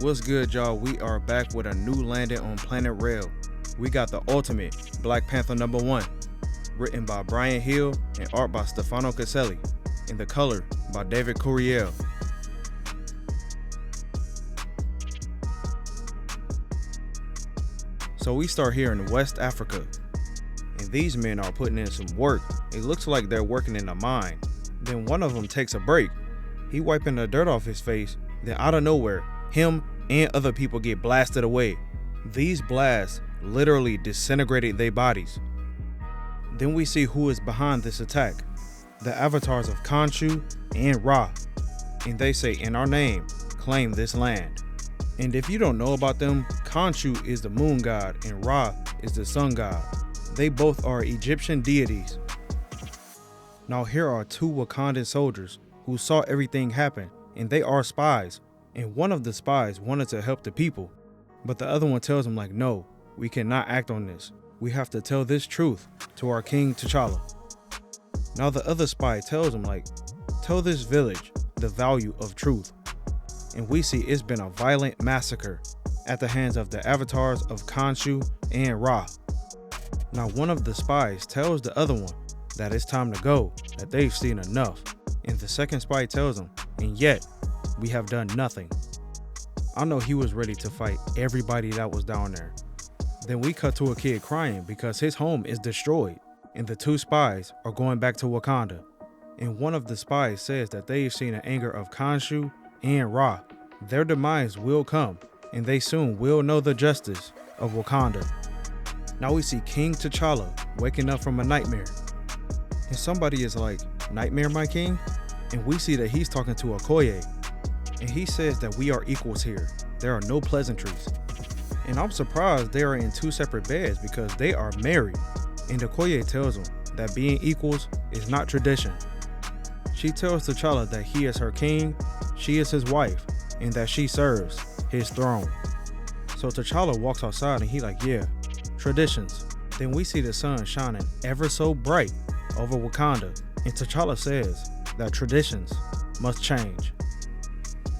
What's good, y'all? We are back with a new landing on Planet Rell. We got the ultimate Black Panther #1, written by Brian Hill and art by Stefano Caselli, and the color by David Curiel. So we start here in West Africa, and these men are putting in some work. It looks like they're working in a mine. Then one of them takes a break. He wiping the dirt off his face. Then out of nowhere, him and other people get blasted away. These blasts literally disintegrated their bodies. Then we see who is behind this attack. The avatars of Khonshu and Ra. And they say, in our name, claim this land. And if you don't know about them, Khonshu is the moon god and Ra is the sun god. They both are Egyptian deities. Now here are two Wakandan soldiers who saw everything happen, and they are spies. And one of the spies wanted to help the people, but the other one tells him like, no, we cannot act on this. We have to tell this truth to our king T'Challa. Now the other spy tells him like, tell this village the value of truth. And we see it's been a violent massacre at the hands of the avatars of Khonshu and Ra. Now one of the spies tells the other one that it's time to go, that they've seen enough. And the second spy tells him, and yet we have done nothing. I know he was ready to fight everybody that was down there. Then we cut to a kid crying because his home is destroyed, and the two spies are going back to Wakanda. And one of the spies says that they've seen the anger of Khonshu and Ra. Their demise will come, and they soon will know the justice of Wakanda. Now we see King T'Challa waking up from a nightmare. And somebody is like, "Nightmare, my king?" And we see that he's talking to Okoye. And he says that we are equals here. There are no pleasantries. And I'm surprised they are in two separate beds because they are married. And Okoye tells him that being equals is not tradition. She tells T'Challa that he is her king, she is his wife, and that she serves his throne. So T'Challa walks outside and he like, yeah, traditions. Then we see the sun shining ever so bright over Wakanda. And T'Challa says that traditions must change.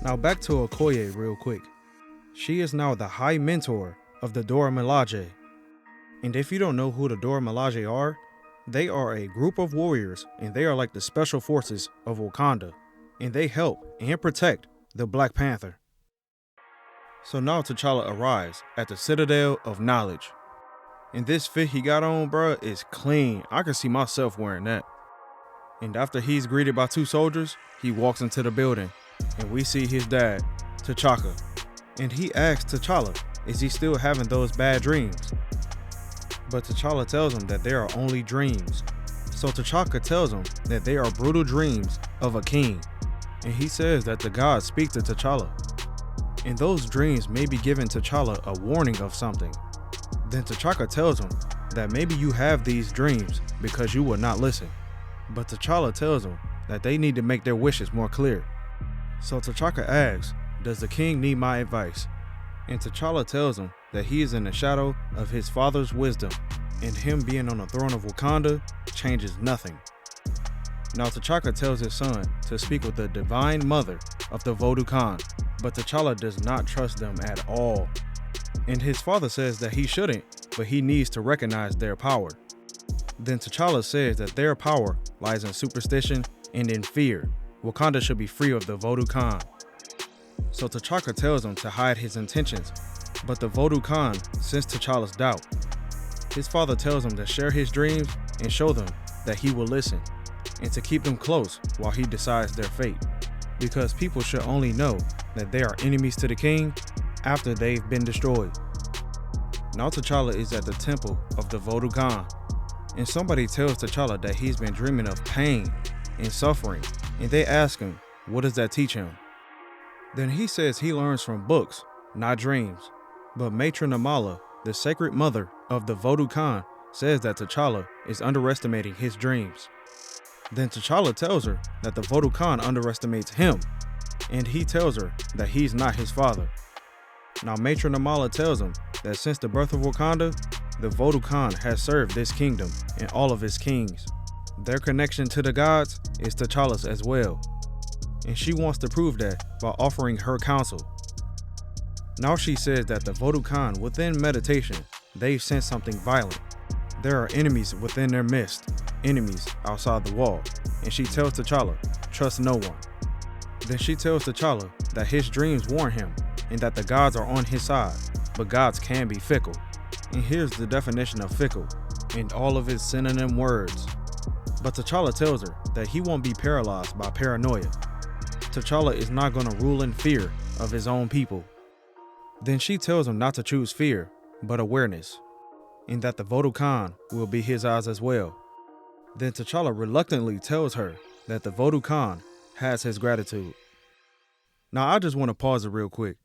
Now back to Okoye real quick. She is now the high mentor of the Dora Milaje. And if you don't know who the Dora Milaje are, they are a group of warriors, and they are like the special forces of Wakanda. And they help and protect the Black Panther. So now T'Challa arrives at the Citadel of Knowledge. And this fit he got on, bruh, is clean. I can see myself wearing that. And after he's greeted by two soldiers, he walks into the building. And we see his dad, T'Chaka. And he asks T'Challa, is he still having those bad dreams? But T'Challa tells him that they are only dreams. So T'Chaka tells him that they are brutal dreams of a king. And he says that the gods speak to T'Challa. And those dreams may be giving T'Challa a warning of something. Then T'Chaka tells him that maybe you have these dreams because you will not listen. But T'Challa tells him that they need to make their wishes more clear. So T'Chaka asks, does the king need my advice? And T'Challa tells him that he is in the shadow of his father's wisdom, and him being on the throne of Wakanda changes nothing. Now T'Chaka tells his son to speak with the divine mother of the Vodou Khan, but T'Challa does not trust them at all. And his father says that he shouldn't, but he needs to recognize their power. Then T'Challa says that their power lies in superstition and in fear. Wakanda should be free of the Vodou Khan. So T'Chaka tells him to hide his intentions, but the Vodou Khan senses T'Challa's doubt. His father tells him to share his dreams and show them that he will listen, and to keep them close while he decides their fate, because people should only know that they are enemies to the king after they've been destroyed. Now T'Challa is at the temple of the Vodou Khan, and somebody tells T'Challa that he's been dreaming of pain and suffering, and they ask him, what does that teach him? Then he says he learns from books, not dreams. But Matron Amala, the sacred mother of the Vodou Khan, says that T'Challa is underestimating his dreams. Then T'Challa tells her that the Vodou Khan underestimates him, and he tells her that he's not his father. Now Matron Amala tells him that since the birth of Wakanda, the Vodou Khan has served this kingdom and all of its kings. Their connection to the gods is T'Challa's as well, and she wants to prove that by offering her counsel. Now she says that the Vodou within meditation, they've sensed something violent. There are enemies within their midst, enemies outside the wall, and she tells T'Challa, trust no one. Then she tells T'Challa that his dreams warn him and that the gods are on his side, but gods can be fickle. And here's the definition of fickle in all of its synonym words. But T'Challa tells her that he won't be paralyzed by paranoia. T'Challa is not going to rule in fear of his own people. Then she tells him not to choose fear, but awareness, and that the Vodou will be his eyes as well. Then T'Challa reluctantly tells her that the Vodou has his gratitude. Now I just want to pause it real quick.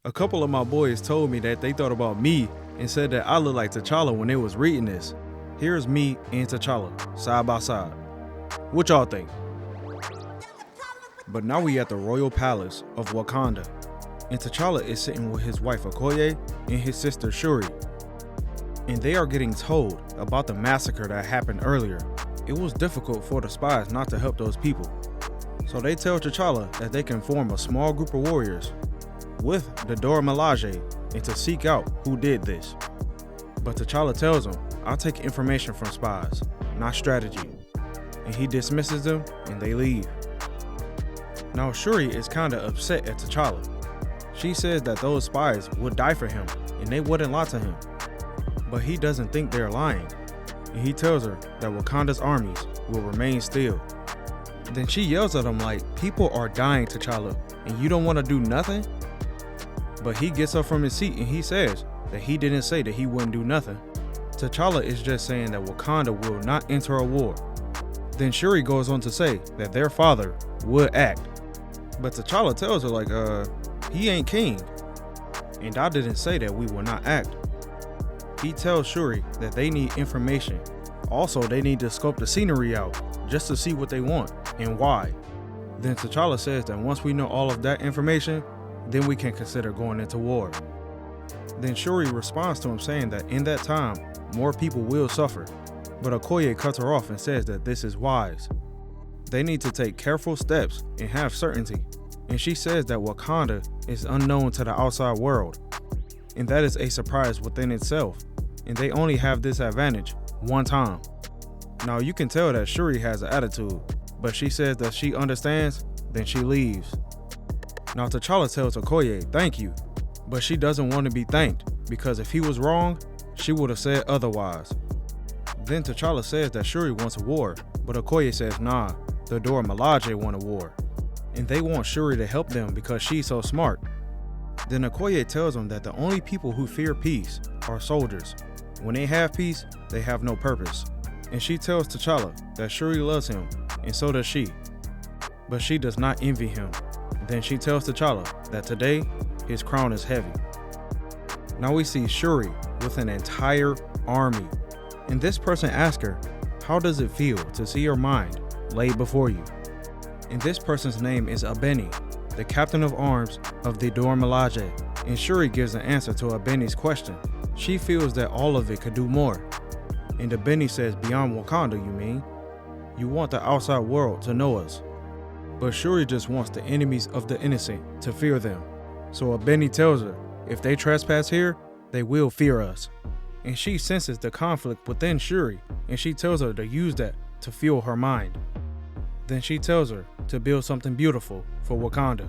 A couple of my boys told me that they thought about me and said that I look like T'Challa when they was reading this. Here's me and T'Challa, side by side. What y'all think? But now we at the royal palace of Wakanda, and T'Challa is sitting with his wife Okoye and his sister Shuri. And they are getting told about the massacre that happened earlier. It was difficult for the spies not to help those people. So they tell T'Challa that they can form a small group of warriors with the Dora Milaje and to seek out who did this. But T'Challa tells them, I'll take information from spies, not strategy. And he dismisses them and they leave. Now Shuri is kinda upset at T'Challa. She says that those spies would die for him and they wouldn't lie to him. But he doesn't think they're lying. And he tells her that Wakanda's armies will remain still. Then she yells at him like, people are dying, T'Challa, and you don't want to do nothing? But he gets up from his seat and he says that he didn't say that he wouldn't do nothing. T'Challa is just saying that Wakanda will not enter a war. Then Shuri goes on to say that their father would act. But T'Challa tells her like, he ain't king. And I didn't say that we will not act. He tells Shuri that they need information. Also, they need to scope the scenery out just to see what they want and why. Then T'Challa says that once we know all of that information, then we can consider going into war. Then Shuri responds to him saying that in that time, more people will suffer. But Okoye cuts her off and says that this is wise. They need to take careful steps and have certainty. And she says that Wakanda is unknown to the outside world. And that is a surprise within itself. And they only have this advantage one time. Now you can tell that Shuri has an attitude, but she says that she understands, then she leaves. Now T'Challa tells Okoye thank you, but she doesn't want to be thanked because if he was wrong, she would have said otherwise. Then T'Challa says that Shuri wants a war, but Okoye says nah, the Dora Milaje want a war. And they want Shuri to help them because she's so smart. Then Okoye tells them that the only people who fear peace are soldiers. When they have peace, they have no purpose. And she tells T'Challa that Shuri loves him, and so does she. But she does not envy him. Then she tells T'Challa that today, his crown is heavy. Now we see Shuri with an entire army. And this person asks her, how does it feel to see your mind laid before you? And this person's name is Abeni, the captain of arms of the Dora Milaje. And Shuri gives an answer to Abeni's question. She feels that all of it could do more. And Abeni says, beyond Wakanda, you mean? You want the outside world to know us. But Shuri just wants the enemies of the innocent to fear them. So Abeni tells her, if they trespass here, they will fear us. And she senses the conflict within Shuri, and she tells her to use that to fuel her mind. Then she tells her to build something beautiful for Wakanda.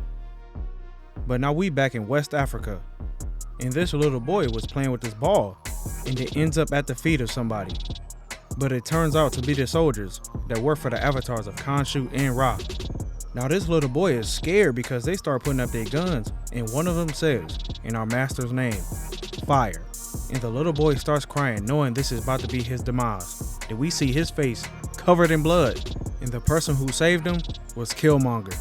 But now we back in West Africa, and this little boy was playing with this ball, and it ends up at the feet of somebody. But it turns out to be the soldiers that work for the avatars of Khonshu and Ra. Now this little boy is scared because they start putting up their guns, and one of them says, in our master's name, fire. And the little boy starts crying, knowing this is about to be his demise. Then we see his face covered in blood, and the person who saved him was Killmonger.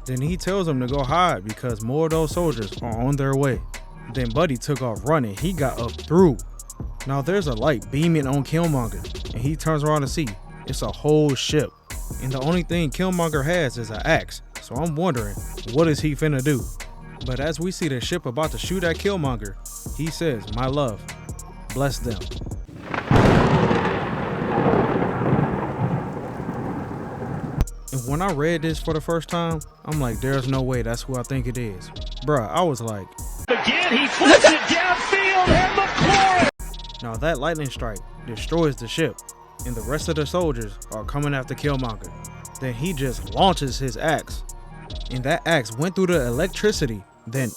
Then he tells him to go hide because more of those soldiers are on their way. Then Buddy took off running. He got up through. Now there's a light beaming on Killmonger, and he turns around to see it's a whole ship. And the only thing Killmonger has is an axe. So I'm wondering, what is he finna do? But as we see the ship about to shoot at Killmonger, he says, my love, bless them. And when I read this for the first time, I'm like, there's no way that's who I think it is. Bruh, I was like, Again, he flips it downfield and McLaurin. Now that lightning strike destroys the ship, and the rest of the soldiers are coming after Killmonger. Then he just launches his axe, and that axe went through the electricity, then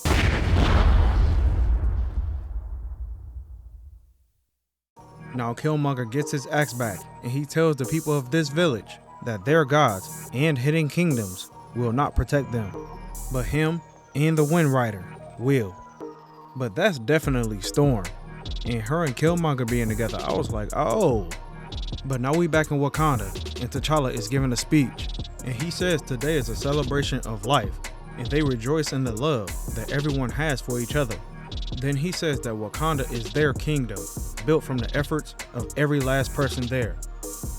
now Killmonger gets his axe back, and he tells the people of this village that their gods and hidden kingdoms will not protect them, but him and the Wind Rider will. But that's definitely Storm, and her and Killmonger being together, I was like, oh. But now we back in Wakanda, and T'Challa is giving a speech, and he says today is a celebration of life, and they rejoice in the love that everyone has for each other. Then he says that Wakanda is their kingdom, built from the efforts of every last person there,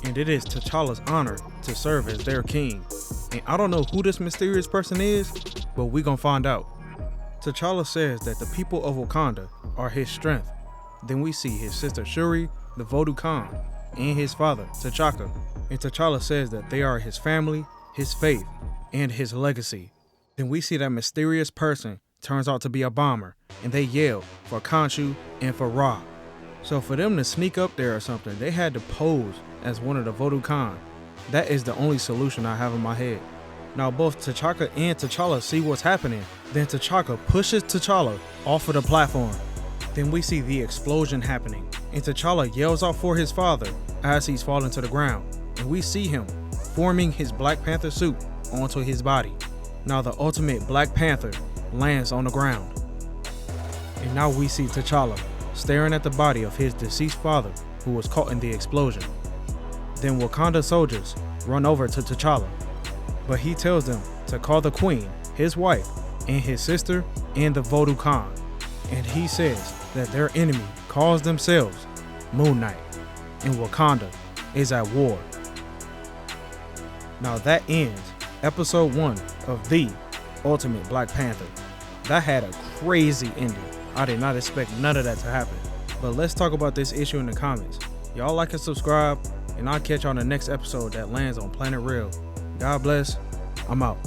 and it is T'Challa's honor to serve as their king. And I don't know who this mysterious person is, but we gonna find out. T'Challa says that the people of Wakanda are his strength. Then we see his sister Shuri, the Voodoo Khan, and his father, T'Chaka. And T'Challa says that they are his family, his faith, and his legacy. Then we see that mysterious person turns out to be a bomber, and they yell for Khonshu and for Ra. So for them to sneak up there or something, they had to pose as one of the Voodoo Khan. That is the only solution I have in my head. Now both T'Chaka and T'Challa see what's happening. Then T'Chaka pushes T'Challa off of the platform. Then we see the explosion happening, and T'Challa yells out for his father as he's falling to the ground. And we see him forming his Black Panther suit onto his body. Now the ultimate Black Panther lands on the ground. And now we see T'Challa staring at the body of his deceased father who was caught in the explosion. Then Wakanda soldiers run over to T'Challa, but he tells them to call the queen, his wife, and his sister, and the Voodoo Khan. And he says that their enemy calls themselves Moon Knight, and Wakanda is at war. Now that ends episode 1 of The Ultimate Black Panther. That had a crazy ending. I did not expect none of that to happen. But let's talk about this issue in the comments. Y'all like and subscribe, and I'll catch you on the next episode that lands on Planet Rell. God bless. I'm out.